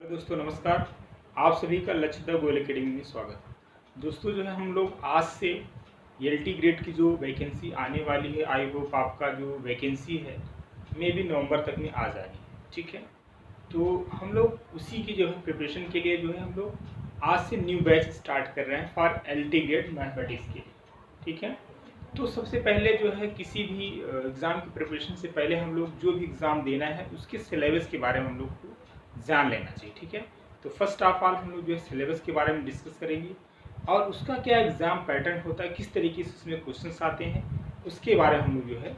दोस्तों नमस्कार। आप सभी का लक्ष्य द गोयल अकेडमी में स्वागत है। दोस्तों जो है हम लोग आज से एलटी ग्रेड की जो वैकेंसी आने वाली है, आई होप आपका जो वैकेंसी है मे भी नवंबर तक में आ जाएगी। ठीक है, तो हम लोग उसी की जो है प्रिपरेशन के लिए जो है हम लोग आज से न्यू बैच स्टार्ट कर रहे हैं फॉर एलटी ग्रेड मैथमेटिक्स के लिए। ठीक है, तो सबसे पहले जो है किसी भी एग्ज़ाम की प्रिपरेशन से पहले हम लोग जो भी एग्ज़ाम देना है उसके सिलेबस के बारे में हम लोग को जान लेना चाहिए। ठीक है, तो फर्स्ट ऑफ ऑल हम लोग जो है सिलेबस के बारे में डिस्कस करेंगे और उसका क्या एग्ज़ाम पैटर्न होता है, किस तरीके से उसमें क्वेश्चंस आते हैं, उसके बारे में हम लोग जो है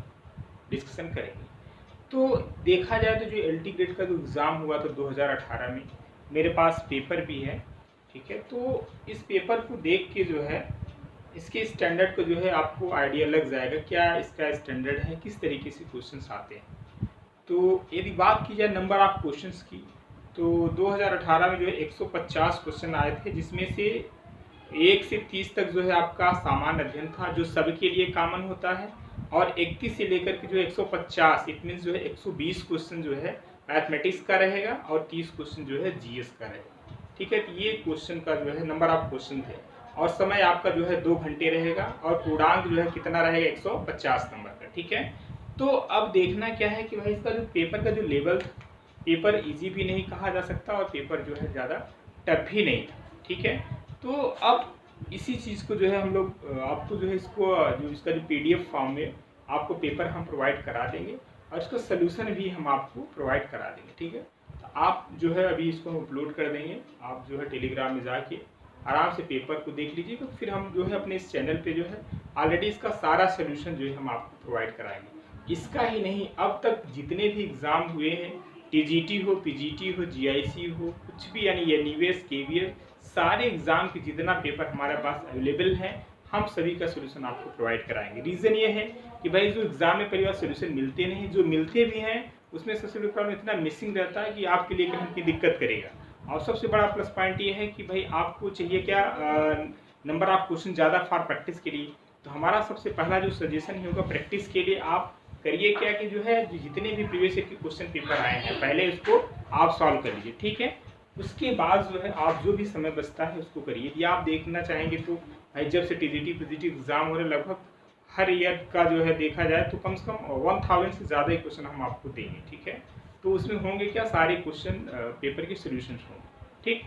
डिस्कशन करेंगे। तो देखा जाए तो जो एलटी ग्रेड का जो एग्ज़ाम हुआ था 2018 में, मेरे पास पेपर भी है। ठीक है, तो इस पेपर को देख के जो है इसके स्टैंडर्ड को जो है आपको आइडिया लग जाएगा क्या इसका स्टैंडर्ड है, किस तरीके से क्वेश्चंस आते हैं। तो यदि बात की जाए नंबर ऑफ क्वेश्चंस की, तो 2018 में जो है 150 क्वेश्चन आए थे, जिसमें से 1 से 30 तक जो है आपका सामान्य अध्ययन था जो सबके लिए कॉमन होता है, और 31 से लेकर के जो 150 इट मीन्स जो है 120 क्वेश्चन जो है मैथमेटिक्स का रहेगा और 30 क्वेश्चन जो है जीएस का रहेगा। ठीक है, तो ये क्वेश्चन का जो है नंबर ऑफ क्वेश्चन थे और समय आपका जो है 2 घंटे रहेगा और पूर्णांक जो है कितना रहेगा 150 नंबर का। ठीक है, तो अब देखना क्या है कि भाई इसका जो पेपर का जो लेवल था, पेपर इजी भी नहीं कहा जा सकता और पेपर जो है ज़्यादा टफ भी नहीं था। ठीक है, तो अब इसी चीज़ को जो है हम लोग आपको जो है इसको जो इसका जो पीडीएफ फॉर्म में आपको पेपर हम प्रोवाइड करा देंगे और इसका सलूशन भी हम आपको प्रोवाइड करा देंगे। ठीक है, तो आप जो है अभी इसको हम अपलोड कर देंगे, आप जो है टेलीग्राम में जाके आराम से पेपर को देख लीजिएगा। फिर हम जो है अपने इस चैनल पे जो है ऑलरेडी इसका सारा सोल्यूशन जो है हम आपको प्रोवाइड कराएंगे। इसका ही नहीं, अब तक जितने भी एग्ज़ाम हुए हैं, टीजीटी हो, पीजीटी हो, जीआईसी हो, कुछ भी यानी एनईवीएस, केवीएस, सारे एग्ज़ाम के जितना पेपर हमारे पास अवेलेबल है हम सभी का सोल्यूशन आपको प्रोवाइड कराएंगे। रीज़न ये है कि भाई जो एग्ज़ाम में पहली बार सोल्यूशन मिलते नहीं, जो मिलते भी हैं उसमें सबसे बड़ा प्रॉब्लम इतना मिसिंग रहता है कि आपके लिए कहीं की दिक्कत करेगा। और सबसे बड़ा प्लस पॉइंट ये है कि भाई आपको चाहिए क्या, नंबर ऑफ क्वेश्चन ज़्यादा फॉर प्रैक्टिस के लिए। तो हमारा सबसे पहला जो सजेशन होगा प्रैक्टिस के लिए, आप करिए क्या कि जो है जितने भी प्रीवियस ईयर के क्वेश्चन पेपर आए हैं पहले उसको आप सॉल्व कर लीजिए। ठीक है, उसके बाद जो है आप जो भी समय बचता है उसको करिए। यदि आप देखना चाहेंगे तो भाई जब से टीजीटी पीजीटी एग्जाम हो रहे लगभग हर ईयर का जो है देखा जाए तो कम से कम 1000 से ज़्यादा ही क्वेश्चन हम आपको देंगे। ठीक है, तो उसमें होंगे क्या, सारे क्वेश्चन पेपर के सोल्यूशन होंगे। ठीक,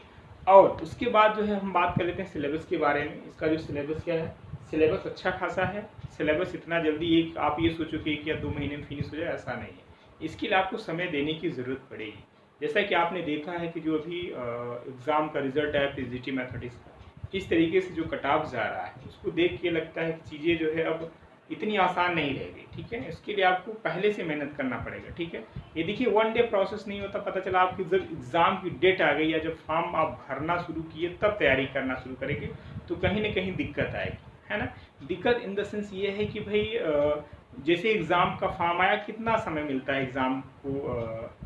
और उसके बाद जो है हम बात कर लेते हैं सिलेबस के बारे में। इसका जो सिलेबस क्या है, सिलेबस अच्छा खासा है। सिलेबस इतना जल्दी एक आप ये सोचो कि 1 या 2 महीने में फिनिश हो जाए, ऐसा नहीं है। इसके लिए आपको समय देने की ज़रूरत पड़ेगी। जैसा कि आपने देखा है कि जो अभी एग्ज़ाम का रिजल्ट है पीजीटी मैथमेटिक्स का, इस तरीके से जो कट ऑफ जा रहा है उसको देख के लगता है कि चीज़ें जो है अब इतनी आसान नहीं रहेगी। ठीक है, इसके लिए आपको पहले से मेहनत करना पड़ेगा। ठीक है, ये देखिए 1 डे प्रोसेस नहीं होता, पता चला आपकी जब एग्ज़ाम की डेट आ गई या जब फॉर्म आप भरना शुरू किए तब तैयारी करना शुरू करेंगे तो कहीं ना कहीं दिक्कत आएगी, है ना। दिक्कत इन द सेंस ये है कि भाई जैसे एग्ज़ाम का फॉर्म आया, कितना समय मिलता है एग्ज़ाम को,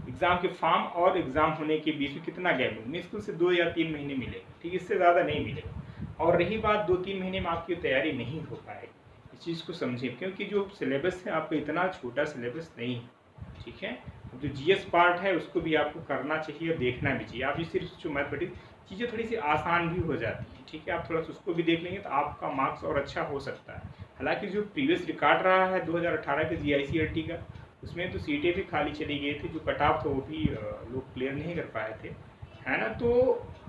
एग्ज़ाम के फॉर्म और एग्ज़ाम होने के बीच में कितना गैप है, मुश्किल से 2 या 3 महीने मिलेगा। ठीक, इससे ज़्यादा नहीं मिलेगा। और रही बात 2-3 महीने में आपकी तैयारी नहीं हो पाएगी, इस चीज़ को समझिए, क्योंकि जो सिलेबस है आपका इतना छोटा सिलेबस नहीं है। ठीक है, जो जीएस पार्ट है उसको भी आपको करना चाहिए और देखना भी चाहिए। आप ये सिर्फ जो मैथमेटिक्स चीज़ें थोड़ी सी आसान भी हो जाती हैं। ठीक है, आप थोड़ा सा उसको भी देख लेंगे तो आपका मार्क्स और अच्छा हो सकता है। हालांकि जो प्रीवियस रिकॉर्ड रहा है 2018 के जीआईसी का, उसमें तो सीटें भी खाली चली गई थी, जो कट ऑफ था वो भी लोग क्लियर नहीं कर पाए थे, है ना। तो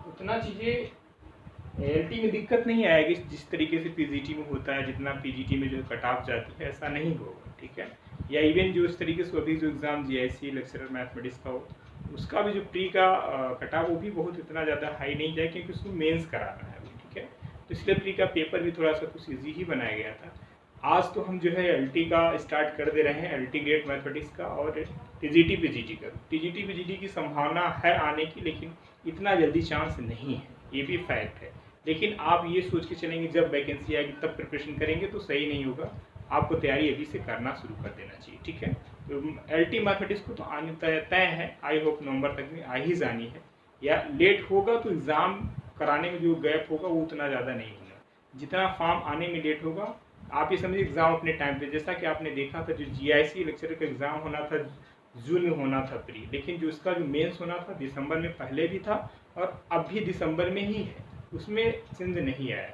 उतना चीज़ें एलटी में दिक्कत नहीं आएगी जिस तरीके से पीजीटी में होता है, जितना पीजीटी में जो कट ऑफ जाती है ऐसा नहीं होगा। ठीक है, या इवन जो इस तरीके से अभी जो एग्ज़ाम जीआईसी लेक्चरर मैथमेटिक्स का हो उसका भी जो प्री का कट ऑफ वो भी बहुत इतना ज़्यादा हाई नहीं जाए, क्योंकि उसको मेंस कराना है अभी। ठीक है, तो इसलिए प्री का पेपर भी थोड़ा सा कुछ ईजी ही बनाया गया था। आज तो हम जो है एलटी का स्टार्ट कर दे रहे हैं, एलटी ग्रेड मैथमेटिक्स का और टीजीटी पीजीटी का। टीजीटी पीजीटी की संभावना है आने की, लेकिन इतना जल्दी चांस नहीं है, ये भी फैक्ट है। लेकिन आप ये सोच के चलेंगे जब वैकेंसी आएगी तब प्रिपरेशन करेंगे तो सही नहीं होगा, आपको तैयारी अभी से करना शुरू कर देना चाहिए। ठीक है, तो एलटी मैथमेटिक्स को तो आने तय है, आई होप नवंबर तक में आ ही जानी है, या लेट होगा तो एग्ज़ाम कराने में जो गैप होगा वो उतना ज़्यादा नहीं होगा, जितना फॉर्म आने में लेट होगा। आप ये समझिए एग्ज़ाम अपने टाइम पे, जैसा कि आपने देखा था जो जीआईसी लेक्चर का एग्ज़ाम होना था जून में होना था प्री, लेकिन जो उसका जो मेंस होना था दिसंबर में पहले भी था और अब भी दिसंबर में ही है, उसमें चेंज नहीं आया।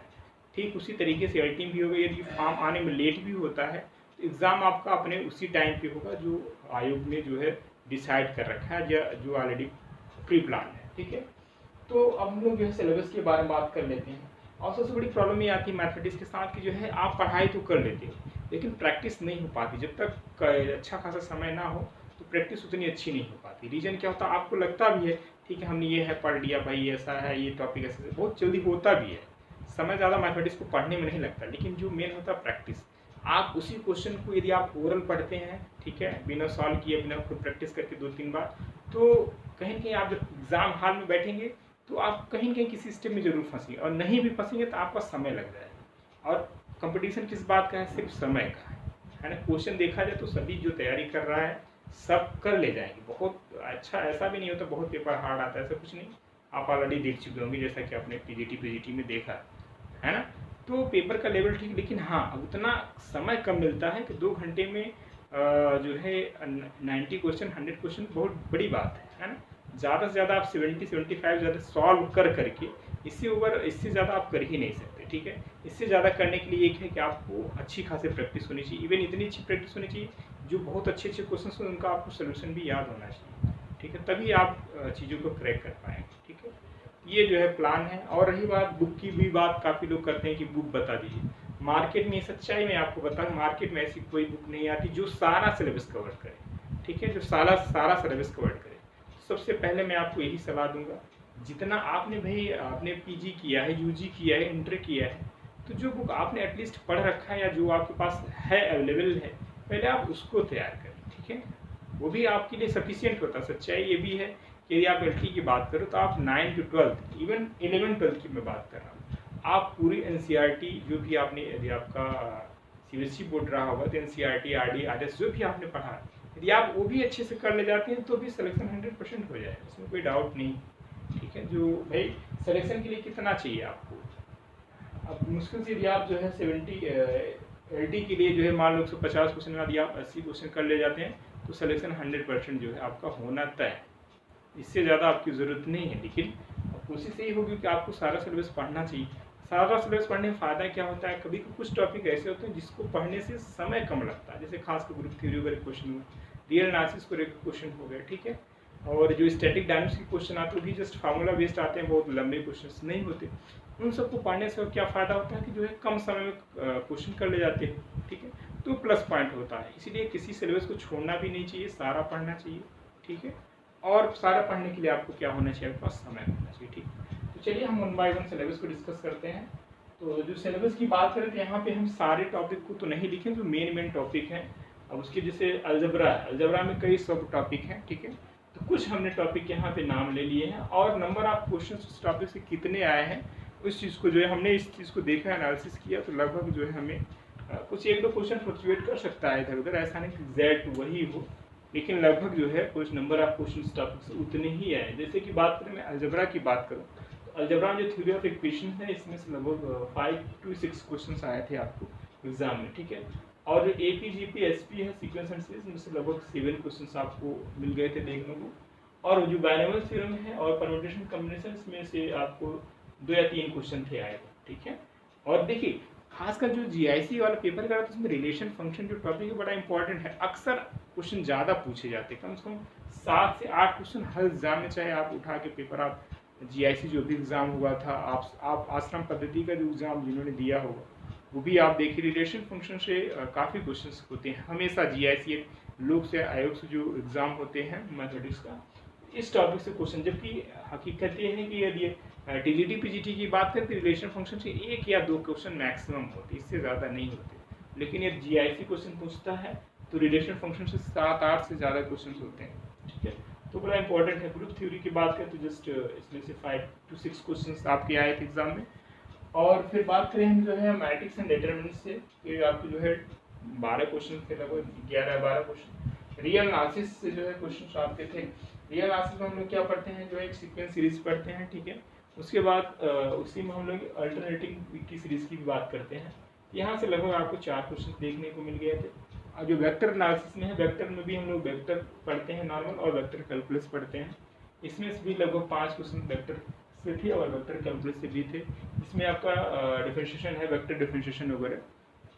ठीक उसी तरीके से अल्टीम भी होगा, यदि फॉर्म आने में लेट भी होता है तो एग्ज़ाम आपका अपने उसी टाइम पे होगा जो आयोग ने जो है डिसाइड कर रखा है, या जो ऑलरेडी प्री प्लान है। ठीक है, तो अब हम लोग जो है सिलेबस के बारे में बात कर लेते हैं। और सबसे बड़ी प्रॉब्लम ये आती है मैथमेटिक्स के साथ कि जो है आप पढ़ाई तो कर लेते हो लेकिन प्रैक्टिस नहीं हो पाती। जब तक अच्छा खासा समय ना हो तो प्रैक्टिस उतनी अच्छी नहीं हो पाती। रीज़न क्या होता है, आपको लगता भी है ठीक है हमने ये है पढ़ लिया भाई, ऐसा है ये टॉपिक ऐसे, बहुत जल्दी होता भी है, समय ज़्यादा मैथमेटिक्स को पढ़ने में नहीं लगता। लेकिन जो मेन होता है प्रैक्टिस, आप उसी क्वेश्चन को यदि आप ओरल पढ़ते हैं, ठीक है, बिना सॉल्व किए बिना खुद प्रैक्टिस करके 2-3 बार, तो कहीं ना कहीं आप जब एग्ज़ाम हॉल में बैठेंगे तो आप कहीं न कहीं किसी स्टेप में ज़रूर फंसेंगे, और नहीं भी फंसेंगे तो आपका समय लग जाएगा। और कंपटीशन किस बात का है, सिर्फ समय का है ना। क्वेश्चन देखा जाए तो सभी जो तैयारी कर रहा है सब कर ले जाएंगे। बहुत अच्छा ऐसा भी नहीं होता बहुत पेपर हार्ड आता है, ऐसा कुछ नहीं। आप ऑलरेडी देख चुके होंगे जैसा कि आपने पीजीटी में देखा है ना। तो पेपर का लेवल ठीक, लेकिन हाँ उतना समय कम मिलता है कि 2 घंटे में जो है 90 क्वेश्चन 100 क्वेश्चन बहुत बड़ी बात है ना। ज़्यादा से ज़्यादा आप 70-75 ज़्यादा सॉल्व कर करके, इससे ज़्यादा आप कर ही नहीं सकते। ठीक है, इससे ज़्यादा करने के लिए एक है कि आपको अच्छी खासी प्रैक्टिस होनी चाहिए। इवन इतनी अच्छी प्रैक्टिस होनी चाहिए जो बहुत अच्छे क्वेश्चन हैं उनका आपको सोल्यूशन भी याद होना चाहिए। ठीक है, तभी आप चीज़ों को क्रैक कर पाएंगे। ठीक है, ये जो है प्लान है। और रही बात बुक की भी बात, काफ़ी लोग करते हैं कि बुक बता दीजिए। मार्केट में सच्चाई में आपको बताऊँ, मार्केट में ऐसी कोई बुक नहीं आती जो सारा सिलेबस कवर करे। ठीक है, जो सारा सिलेबस कवर करे। सबसे पहले मैं आपको यही सलाह दूंगा, जितना आपने भाई आपने पीजी किया है, यूजी किया है, इंटर किया है, तो जो बुक आपने एटलीस्ट पढ़ रखा है या जो आपके पास है अवेलेबल है, पहले आप उसको तैयार करें। ठीक है, वो भी आपके लिए सफिशियंट होता है। सच्चाई ये भी है कि यदि आप एलटी की बात करो तो आप 9 to 12 इवन 11-12 की मैं बात कर रहा हूँ, आप पूरी एनसीईआरटी जो भी आपने, यदि आपका सीबीएसई बोर्ड रहा होगा तो एनसीईआरटी आरडी आरएस जो भी आपने पढ़ा, यदि आप वो भी अच्छे से कर ले जाते हैं तो भी सिलेक्शन 100% हो जाएगा, इसमें कोई डाउट नहीं। ठीक है, जो भाई सिलेक्शन के लिए कितना चाहिए आपको, अब मुश्किल से यदि आप जो है 70 एलटी के लिए जो है मान लो 150 क्वेश्चन यदि आप 80 क्वेश्चन कर ले जाते हैं तो सिलेक्शन 100% जो है आपका होना तय है। इससे ज़्यादा आपकी ज़रूरत नहीं है। लेकिन कोशिश यही होगी कि आपको सारा सिलेबस पढ़ना चाहिए। सारा सिलेबस पढ़ने में फ़ायदा क्या होता है, कभी कुछ टॉपिक ऐसे होते हैं जिसको पढ़ने से समय कम लगता है, जैसे खासकर ग्रुप थ्योरी वगैरह क्वेश्चन हुए, रियल एनालिसिस को क्वेश्चन हो गए। ठीक है, और जो स्टैटिक डायनामिक्स के क्वेश्चन आते हैं वो भी जस्ट फार्मूला बेस्ड आते हैं, बहुत लंबे क्वेश्चन नहीं होते। उन सबको पढ़ने से क्या फ़ायदा होता है कि जो है कम समय में क्वेश्चन कर ले जाते हैं। ठीक है, तो प्लस पॉइंट होता है। इसीलिए किसी सिलेबस को छोड़ना भी नहीं चाहिए, सारा पढ़ना चाहिए। ठीक है, और सारा पढ़ने के लिए आपको क्या होना चाहिए, आपके पास समय होना चाहिए। ठीक, तो चलिए हम 1 बाय 1 सिलेबस को डिस्कस करते हैं। तो जो सिलेबस की बात करें तो यहाँ पे हम सारे टॉपिक को तो नहीं लिखें, जो मेन टॉपिक हैं। अब उसके जैसे अलजबरा है, अलजबरा में कई सब टॉपिक हैं। ठीक है, तो कुछ हमने टॉपिक यहाँ पे नाम ले लिए हैं, और नंबर ऑफ क्वेश्चन उस टॉपिक से कितने आए हैं उस चीज़ को जो है हमने इस चीज़ को देखा, एनालिसिस किया, तो लगभग जो है हमें कुछ 1-2 क्वेश्चन फ्लक्चुएट कर सकता है इधर उधर, ऐसा नहीं कि एग्जैक्ट वही हो, लेकिन लगभग जो है कुछ नंबर ऑफ क्वेश्चन टॉपिक से उतने ही आए। जैसे कि बात करें, मैं अलजबरा की बात करूँ तो अलजबरा में जो थ्योरी ऑफ इक्वेशन है इसमें से लगभग 5 to 6 क्वेश्चन आए थे आपको एग्जाम में। ठीक है, और जो एपीजीपी एसपी है सीक्वेंस एंड सीरीज, में से लगभग 7 क्वेश्चन आपको मिल गए थे देखने को। और जो बायनोमियल थ्योरम है और परम्यूटेशन कॉम्बिनेशन में से आपको 2 या 3 क्वेश्चन थे आए थे। ठीक है, और देखिए खासकर जो जीआईसी वाला पेपर का, तो उसमें रिलेशन फंक्शन जो टॉपिक है बड़ा इंपॉर्टेंट है। अक्सर क्वेश्चन ज़्यादा पूछे जाते हैं, कम से कम 7 से 8 क्वेश्चन हर एग्जाम में, चाहे आप उठा के पेपर, आप जीआईसी जो भी एग्ज़ाम हुआ था, आप आश्रम पद्धति का जो एग्ज़ाम जिन्होंने दिया होगा वो भी आप देखिए, रिलेशन फंक्शन से काफ़ी क्वेश्चन होते हैं हमेशा। जीआईसी लोक से आयोग से जो एग्ज़ाम होते हैं मैथमेटिक्स का, इस टॉपिक से क्वेश्चन, जबकि हकीकत ये है कि यदि टीजीटी पीजीटी की बात करें तो रिलेशन फंक्शन से 1 या 2 क्वेश्चन मैक्सिमम होते, इससे ज़्यादा नहीं होते। लेकिन यदि जीआईसी क्वेश्चन पूछता है तो रिलेशन फंक्शन से 7-8 से ज़्यादा क्वेश्चन होते हैं। ठीक है, तो बड़ा इंपॉर्टेंट है। ग्रुप थ्योरी की बात करें तो जस्ट इसमें से 5 to 6 क्वेश्चन आपके आए थे एग्जाम में। और फिर बात करें हम जो है मैट्रिक्स एंड डिटरमिनेंट्स से, तो आपके जो है 12 क्वेश्चन थे, लगभग 11-12 क्वेश्चन। रियल एनालिसिस से जो है क्वेश्चन आपके थे। रियल एनालिसिस में हम लोग क्या पढ़ते हैं, जो है एक सीक्वेंस सीरीज पढ़ते हैं। ठीक है, उसके बाद उसी में हम लोग अल्टरनेटिंग की सीरीज की भी बात करते हैं। यहाँ से लगभग आपको 4 क्वेश्चन देखने को मिल गए थे। जो वेक्टर एनालिसिस में है, वेक्टर में भी हम लोग वेक्टर पढ़ते हैं नॉर्मल और वेक्टर कैलकुलस पढ़ते हैं। इसमें से भी लगभग 5 क्वेश्चन वेक्टर से थे और वेक्टर कैलकुलस से भी थे। इसमें आपका डिफरेंशिएशन है, वेक्टर डिफरेंशिएशन वगैरह,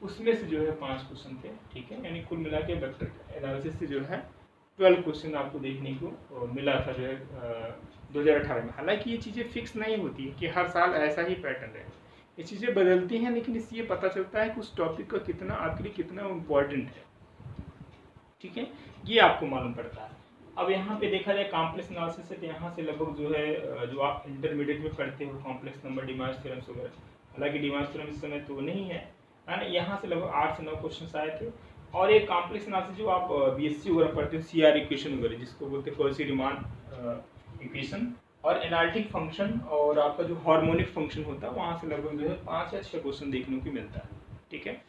उसमें से जो है 5 क्वेश्चन थे, ठीक है। यानी कुल मिला के वेक्टर एनालिसिस से जो है 12 क्वेश्चन आपको देखने को मिला था जो है 2018 में। हालांकि ये चीज़ें फिक्स नहीं होती है कि हर साल ऐसा ही पैटर्न है, ये चीज़ें बदलती हैं, लेकिन इससे ये पता चलता है कि उस टॉपिक का कितना आपके लिए कितना इम्पोर्टेंट है, ठीक है, ये आपको मालूम पड़ता है। अब यहाँ पे देखा जाए कॉम्प्लेक्स एनालिसिस है, तो यहाँ से लगभग जो है जो आप इंटरमीडिएट में पढ़ते हो कॉम्प्लेक्स नंबर, डिमार्स थ्योरम्स वगैरह, हालांकि डिमार्स थ्योरम इस समय तो नहीं है ना, यहाँ से लगभग 8 से 9 क्वेश्चन आए थे। और एक कॉम्प्लेक्स एनालिसिस जो आप बीएससी वगैरह पढ़ते हो, सीआर इक्वेशन वगैरह जिसको बोलते हैं कॉची-रीमान इक्वेशन, और एनालिटिक फंक्शन और आपका जो हार्मोनिक फंक्शन होता है, वहाँ से लगभग जो है 5 या 6 क्वेश्चन देखने को मिलता है, ठीक है।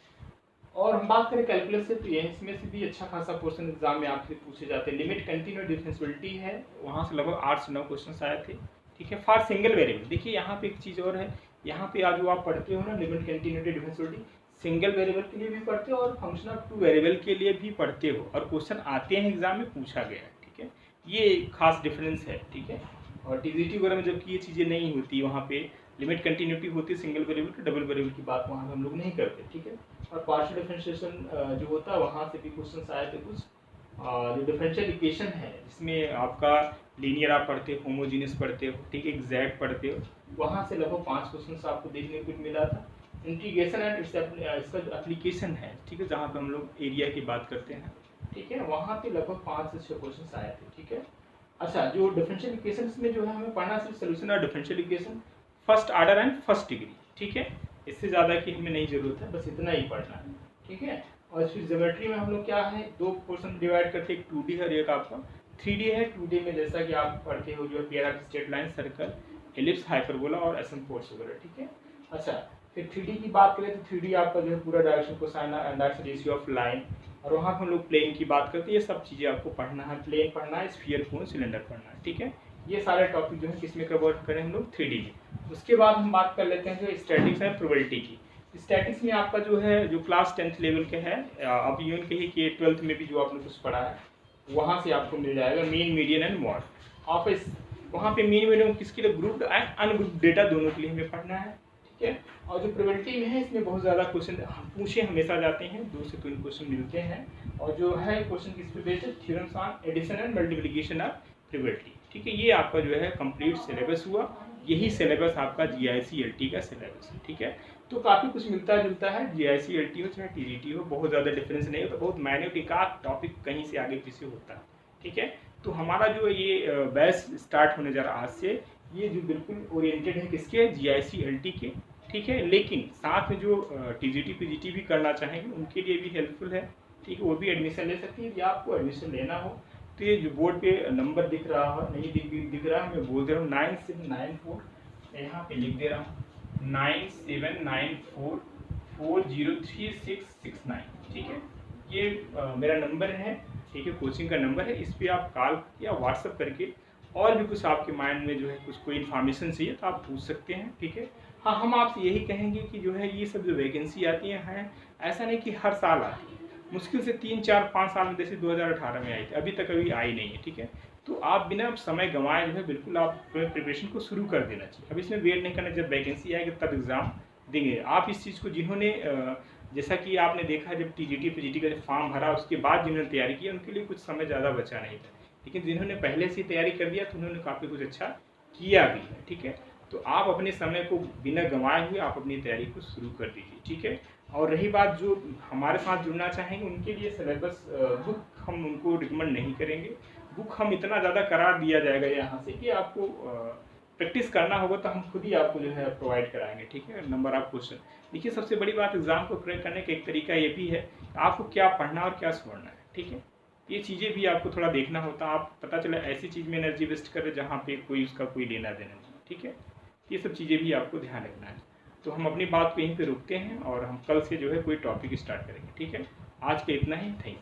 और हम बात करें कैलकुलस से, तो यही इसमें से भी अच्छा खासा क्वेश्चन एग्जाम में आपसे पूछे जाते हैं। लिमिट, कंटिन्यूटी, डिफरेंशिएबिलिटी है, वहाँ से लगभग 8 से 9 क्वेश्चन आए थे, ठीक है। फॉर सिंगल वेरिएबल, देखिए यहाँ पे एक चीज़ और है, यहाँ पे आज जो आप पढ़ते हो ना limit, continuity, differentiability, single variable के लिए भी पढ़ते हो और फंक्शन ऑफ 2 वेरिएबल के लिए भी पढ़ते हो, और क्वेश्चन आते हैं एग्जाम में, पूछा गया है, ठीक है। ये खास डिफरेंस है, ठीक है। और टीजीटी वगैरह में जबकि ये चीज़ें नहीं होती, वहाँ पे लिमिट कंटिन्यूटी होती है सिंगल वेरिएबल की, डबल वेरिएबल की बात वहाँ हम लोग नहीं करते, ठीक है। और पार्शियल डिफरेंशिएशन जो होता है, वहाँ से भी क्वेश्चन आए थे कुछ। जो डिफरेंशियल इक्वेशन है जिसमें आपका लीनियर आप पढ़ते हो, होमोजीनियस पढ़ते हो, ठीक है, एग्जैक्ट पढ़ते हो, वहाँ से लगभग 5 क्वेश्चन आपको देखने को मिला था। इंटीग्रेशन एंड इसका जो एप्लीकेशन है, ठीक है, जहाँ पे हम लोग एरिया की बात करते हैं, ठीक है, वहाँ पे लगभग 5 से 6 क्वेश्चन आए थे, ठीक है। अच्छा, जो डिफरेंशियल इक्वेशन में जो है हमें पढ़ना सिर्फ सोल्यूशन और differential equation first order and first degree, ठीक है, इससे ज़्यादा की हमें नहीं जरूरत है, बस इतना ही पढ़ना है, ठीक है। और फिर ज्योमेट्री में हम लोग क्या है, 2 पोर्शन डिवाइड करते हैं, एक 2D और एक आपका 3D है। 2D में जैसा कि आप पढ़ते हो जो pair of straight line, circle, ellipse, hyperbola और एसिम्पोड्स वगैरह, ठीक है। अच्छा, फिर 3D की बात करें तो 3D आपका जो है पूरा direction, cosine, that's ratio of line, और वहाँ हम लोग प्लेन की बात करते हैं। ये सब चीज़ें आपको पढ़ना है, प्लेन पढ़ना है, स्फीयर, कोन, सिलेंडर पढ़ना है, ठीक है। ये सारे टॉपिक जो है किसमें कवर करें हम लोग, 3D में। उसके बाद हम बात कर लेते हैं जो स्टैटिक्स है, प्रोबेबिलिटी की। स्टैटिक्स में आपका जो है जो क्लास 10th लेवल के है, अब यूँ कहिए कि 12th में भी जो आपने कुछ पढ़ा है वहाँ से आपको मिल जाएगा मीन, मीडियन एंड मॉड। आप इस वहाँ पे मीन, मीडियन किसके लिए, ग्रुप्ड एंड अनग्रुप्ड डेटा दोनों के लिए हमें पढ़ना है, ठीक है। और जो प्रोबेबिलिटी में है, इसमें बहुत ज़्यादा क्वेश्चन पूछे हमेशा जाते हैं, 2 से 3 क्वेश्चन मिलते हैं, और जो है क्वेश्चन किस पे बेस्ड है, theorems on addition and multiplication of probability, ठीक है। ये आपका जो है कंप्लीट सिलेबस हुआ, यही सिलेबस आपका GIC-LT का सिलेबस है, ठीक है। तो काफ़ी कुछ मिलता जुलता है, GIC-LT हो चाहे TGT हो, बहुत ज़्यादा डिफरेंस नहीं होता, बहुत माइन्यूट एकाध टॉपिक कहीं से आगे पीछे होता है, ठीक है। तो हमारा जो ये बैच स्टार्ट होने जा रहा आज से, ये जो बिल्कुल ओरिएंटेड है किसके, GIC-LT के, ठीक है। लेकिन साथ में जो TGT PGT भी करना चाहेंगे उनके लिए भी हेल्पफुल है, ठीक है, वो भी एडमिशन ले सकती है। या आपको एडमिशन लेना हो तो ये जो बोर्ड पे नंबर दिख रहा है, नहीं दिख रहा है, मैं बोल दे रहा हूँ 9794, यहाँ पे लिख दे रहा हूँ 9794403669, ठीक है। ये मेरा नंबर है, ठीक है, कोचिंग का नंबर है। इस पर आप कॉल या व्हाट्सअप करके और भी कुछ आपके माइंड में जो है कुछ कोई इन्फॉर्मेशन चाहिए तो आप पूछ सकते हैं, ठीक है। हाँ, हम आपसे यही कहेंगे कि जो है ये सब जो वैकेंसी आती हैं ऐसा नहीं कि हर साल आती है, मुश्किल से 3, 4, 5 साल में, जैसे 2018 में आई थी, अभी तक अभी आई नहीं है, ठीक है। तो आप बिना समय गंवाए जो है बिल्कुल आप प्रिपरेशन को शुरू कर देना चाहिए। अब इसमें वेट नहीं करना, जब वैकेंसी आएगी तब एग्ज़ाम देंगे। आप इस चीज़ को जिन्होंने जैसा कि आपने देखा जब TGT PGT का फॉर्म भरा उसके बाद जिन्होंने तैयारी की उनके लिए कुछ समय ज़्यादा बचा नहीं था, लेकिन जिन्होंने पहले से तैयारी कर दिया तो उन्होंने काफ़ी कुछ अच्छा किया भी है, ठीक है। तो आप अपने समय को बिना गंवाए हुए आप अपनी तैयारी को शुरू कर दीजिए, ठीक है। और रही बात जो हमारे साथ जुड़ना चाहेंगे उनके लिए सिलेबस बुक हम उनको रिकमेंड नहीं करेंगे। बुक हम इतना ज़्यादा करा दिया जाएगा यहाँ से कि आपको प्रैक्टिस करना होगा तो हम खुद ही आपको जो है प्रोवाइड कराएंगे, ठीक है, नंबर ऑफ क्वेश्चन। देखिए, सबसे बड़ी बात एग्जाम को क्रैक करने का एक तरीका ये भी है आपको क्या पढ़ना और क्या छोड़ना है, ठीक है। ये चीज़ें भी आपको थोड़ा देखना होता है, आप पता चला ऐसी चीज़ में एनर्जी वेस्ट करें जहाँ पे कोई उसका कोई लेना देना नहीं, ठीक है। ये सब चीज़ें भी आपको ध्यान रखना है। तो हम अपनी बात को यहीं पे रुकते हैं और हम कल से जो है कोई टॉपिक स्टार्ट करेंगे, ठीक है। आज के इतना ही, थैंक यू।